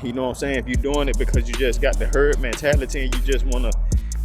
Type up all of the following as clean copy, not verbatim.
You know what I'm saying? If you're doing it because you just got the herd mentality and you just want to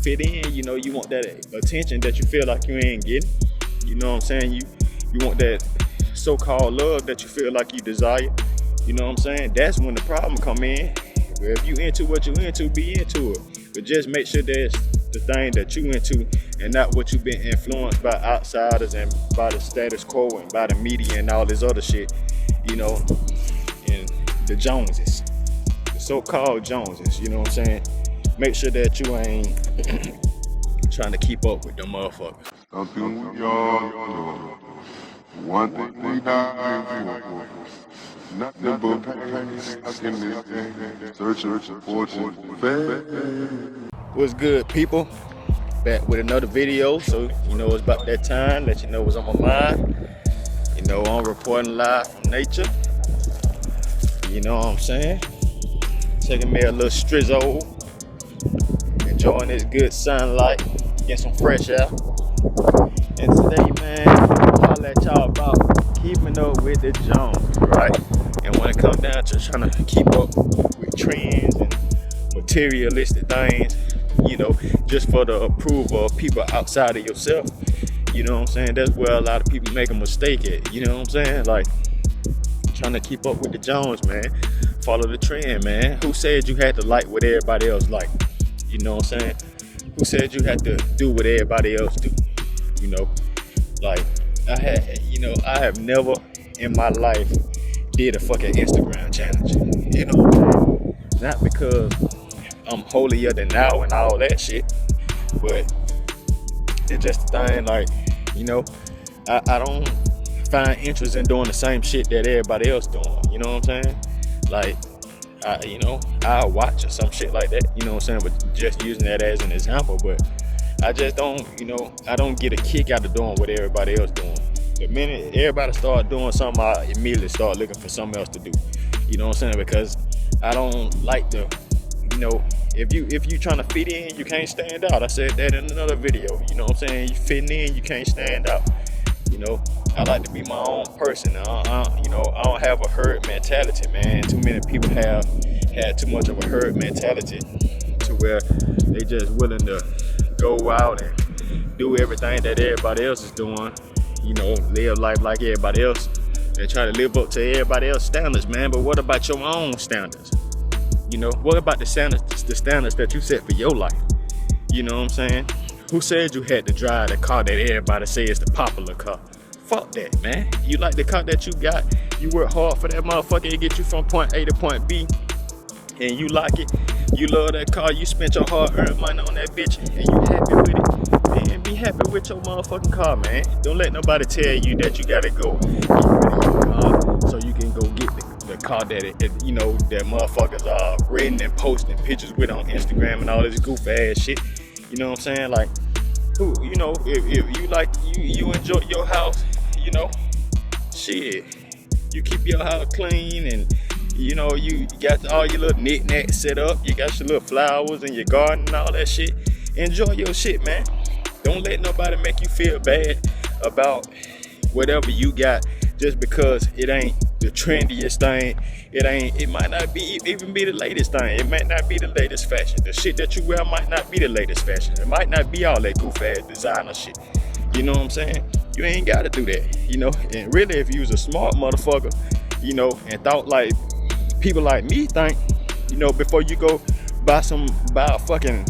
fit in, you know, you want that attention that you feel like you ain't getting. You know what I'm saying? You want that so-called love that you feel like you desire. You know what I'm saying? That's when the problem come in. If you into what you into, be into it. But just make sure that's the thing that you into and not what you've been influenced by outsiders and by the status quo and by the media and all this other shit, you know, and the Joneses, the so-called Joneses, you know what I'm saying? Make sure that you ain't trying to keep up with them motherfuckers. Something we all do. One thing we not for. Nothing but pain, searching for fortune. What's good, people? Back with another video, so you know it's about that time. Let you know what's on my mind. You know I'm reporting live from nature. You know what I'm saying? Taking me a little strizzle, enjoying this good sunlight, getting some fresh air. And today, man, I'll let y'all about keeping up with the Jones, right? And when it comes down to trying to keep up with trends and materialistic things, you know, just for the approval of people outside of yourself, you know what I'm saying? That's where a lot of people make a mistake at, you know what I'm saying? Like, trying to keep up with the Jones, man. Follow the trend, man. Who said you had to like what everybody else like? You know what I'm saying? Who said you had to do what everybody else do? You know, like, I have never in my life did a fucking Instagram challenge, you know, not because I'm holier than thou and all that shit, but it's just a thing, like, you know, I don't find interest in doing the same shit that everybody else doing, you know what I'm saying? Like, I'll watch or some shit like that, you know what I'm saying, but just using that as an example, but I just don't, I don't get a kick out of doing what everybody else doing. The minute everybody start doing something, I immediately start looking for something else to do. You know what I'm saying? Because I don't like the, if you trying to fit in, you can't stand out. I said that in another video. You know what I'm saying? You fitting in, you can't stand out. You know, I like to be my own person. I don't have a herd mentality, man. Too many people have had too much of a herd mentality to where they just willing to go out and do everything that everybody else is doing. You know, live life like everybody else and try to live up to everybody else's standards, man. But what about your own standards? You know, what about the standards that you set for your life? You know what I'm saying? Who said you had to drive the car that everybody says is the popular car? Fuck that, man. You like the car that you got, you work hard for that motherfucker, it get you from point A to point B, and you like it, you love that car, you spent your hard-earned money on that bitch, and you happy with it. Man, be happy with your motherfucking car, man. Don't let nobody tell you that you gotta go get rid of your car so you can go get the car that that motherfuckers are reading and posting pictures with on Instagram and all this goof ass shit. You know what I'm saying? Like, who, if you like, you enjoy your house, shit, you keep your house clean and you got all your little knickknacks set up, you got your little flowers in your garden and all that shit. Enjoy your shit, man. Don't let nobody make you feel bad about whatever you got just because it ain't the trendiest thing. It might not be even be the latest thing. It might not be the latest fashion. The shit that you wear might not be the latest fashion. It might not be all that goof ass designer shit. You know what I'm saying? You ain't gotta do that, And really, if you was a smart motherfucker, and thought like people like me think, before you go buy a fucking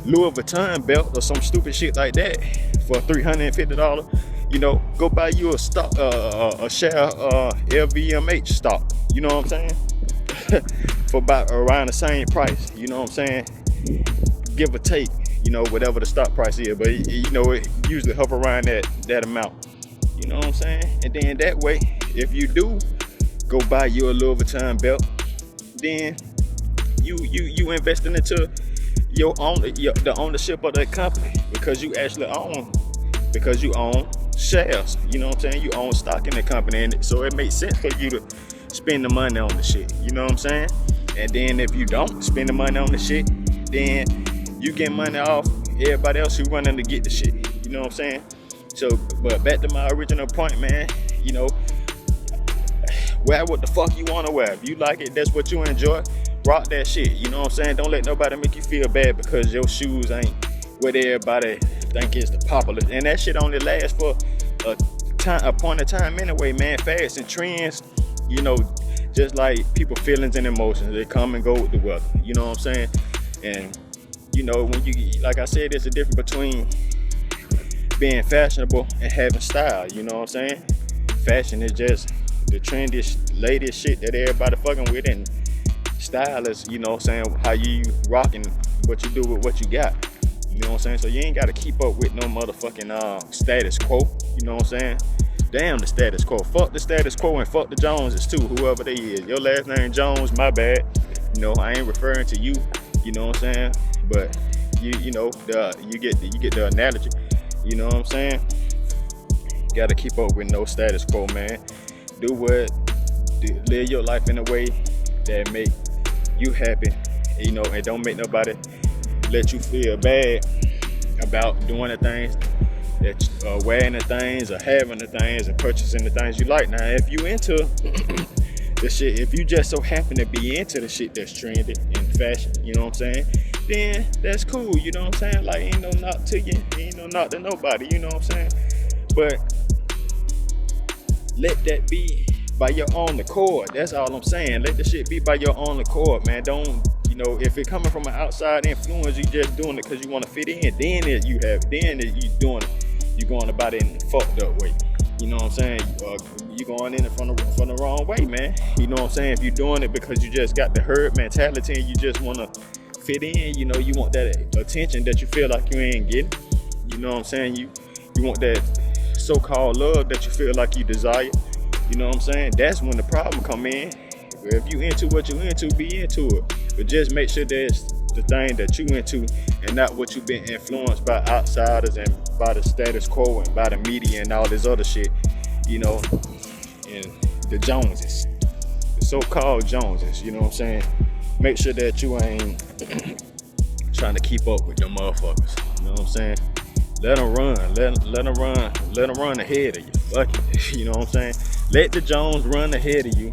Louis Vuitton belt or some stupid shit like that for $350, go buy you a share LVMH stock. You know what I'm saying? For about around the same price. You know what I'm saying? Give or take, whatever the stock price is, but it usually hover around that amount. You know what I'm saying? And then that way, if you do go buy you a Louis Vuitton belt, then you investing into the ownership of that company because you actually own shares. You know what I'm saying? You own stock in the company, and so it makes sense for you to spend the money on the shit. You know what I'm saying? And then if you don't spend the money on the shit, then you get money off everybody else who running to get the shit. You know what I'm saying? So, but back to my original point, man. Wear what the fuck you want to wear. If you like it, that's what you enjoy. rock that shit. You know what I'm saying? Don't let nobody make you feel bad because your shoes ain't what everybody think is the popular. And that shit only lasts for a point of time anyway, man. Fashion trends, you know, just like people feelings and emotions, they come and go with the weather. You know what I'm saying? And you know, when you, like I said, there's a difference between being fashionable and having style. You know what I'm saying? Fashion is just the trendiest, latest shit that everybody fucking with, and style is, you know what I'm saying, how you rocking what you do with what you got. You know what I'm saying? So you ain't gotta keep up with no motherfucking status quo. You know what I'm saying? Damn the status quo. Fuck the status quo and fuck the Joneses too, whoever they is. Your last name Jones, my bad. You know, I ain't referring to you. You know what I'm saying? But you know, you get the analogy. You know what I'm saying? Gotta keep up with no status quo, man. Live your life in a way that make you happy, you know, and don't make nobody let you feel bad about doing the things that wearing the things or having the things and purchasing the things you like. Now, if you into the shit, if you just so happen to be into the shit that's trendy in fashion, you know what I'm saying, then that's cool, you know what I'm saying? Like, ain't no knock to you, ain't no knock to nobody, you know what I'm saying? But let that be by your own accord. That's all I'm saying. Let the shit be by your own accord, man. Don't, you know, if it coming from an outside influence, you just doing it because you want to fit in, then you doing it, you going about it in a fucked up way. You know what I'm saying? You going in it from the wrong way, man. You know what I'm saying? If you're doing it because you just got the herd mentality and you just want to fit in, you know, you want that attention that you feel like you ain't getting. You know what I'm saying? You want that so-called love that you feel like you desire. You know what I'm saying? That's when the problem come in. If you into what you into, be into it. But just make sure that's the thing that you into and not what you've been influenced by outsiders and by the status quo and by the media and all this other shit, you know, and the Joneses, the so-called Joneses, you know what I'm saying? Make sure that you ain't trying to keep up with them motherfuckers, you know what I'm saying? Let them run ahead of you. Fuck it, you know what I'm saying? Let the Jones run ahead of you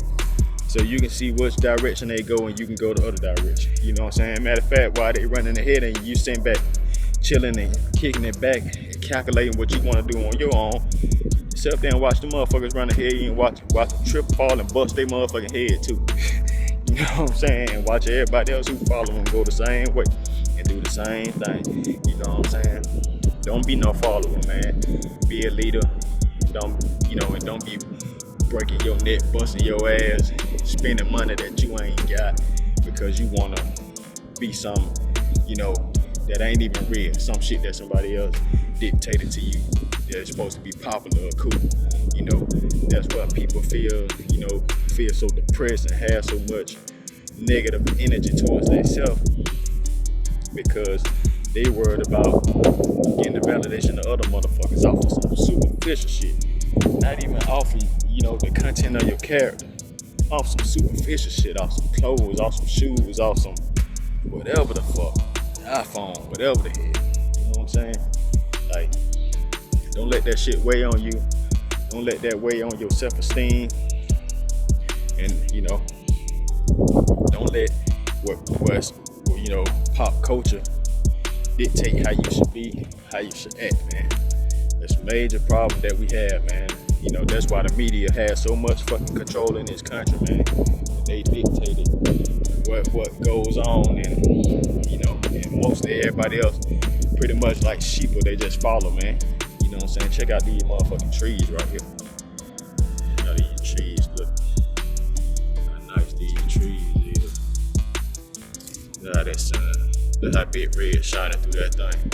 so you can see which direction they go and you can go the other direction. You know what I'm saying? Matter of fact, while they running ahead and you sitting back, chilling and kicking it back and calculating what you want to do on your own, sit up there and watch the motherfuckers run ahead of you and watch them trip, fall, and bust their motherfucking head too. You know what I'm saying? And watch everybody else who follow them go the same way and do the same thing. You know what I'm saying? Don't be no follower, man. Be a leader. Don't be breaking your neck, busting your ass, spending money that you ain't got because you wanna be some, you know, that ain't even real. Some shit that somebody else dictated to you that's supposed to be popular or cool. You know, that's why people feel so depressed and have so much negative energy towards themselves because they worried about getting the validation of other motherfuckers off of some superficial shit. Not even off of, you know, the content of your character. Off some superficial shit, off some clothes, off some shoes, off some whatever the fuck. iPhone, whatever the heck. You know what I'm saying? Like, don't let that shit weigh on you. Don't let that weigh on your self-esteem. And, you know, don't let what's, you know, pop culture dictate how you should be, how you should act, man. That's a major problem that we have, man. You know, that's why the media has so much fucking control in this country, man. They dictated what goes on, and, you know, and most of everybody else pretty much like sheep, they just follow, man. You know what I'm saying? Check out these motherfucking trees right here. You know, these trees, look how nice these trees is. Look how that sun, look how big red shining through that thing,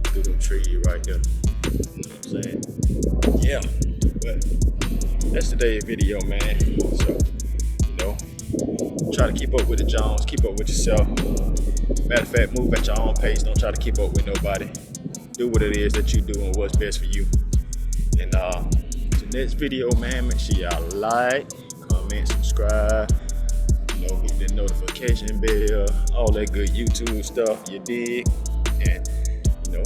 through them trees right there. You know what I'm saying? Yeah, but that's today's video, man. So, you know, try to keep up with the Jones, keep up with yourself. Matter of fact, move at your own pace. Don't try to keep up with nobody. Do what it is that you do and what's best for you. And the next video, man, make sure y'all like, comment, subscribe, you know, hit the notification bell, all that good YouTube stuff, you dig. And, you know,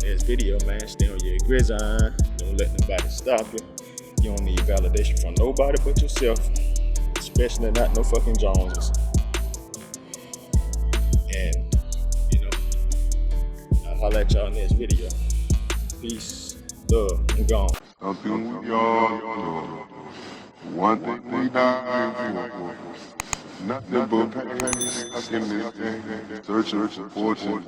next video, man, stay on your gridiron. Don't let nobody stop you. You don't need validation from nobody but yourself, especially not no fucking Joneses. holler at y'all next video. Peace, love, and gone. Something we all know. One thing we die for. Nothing but pain stuck in this game. Searching for fortune.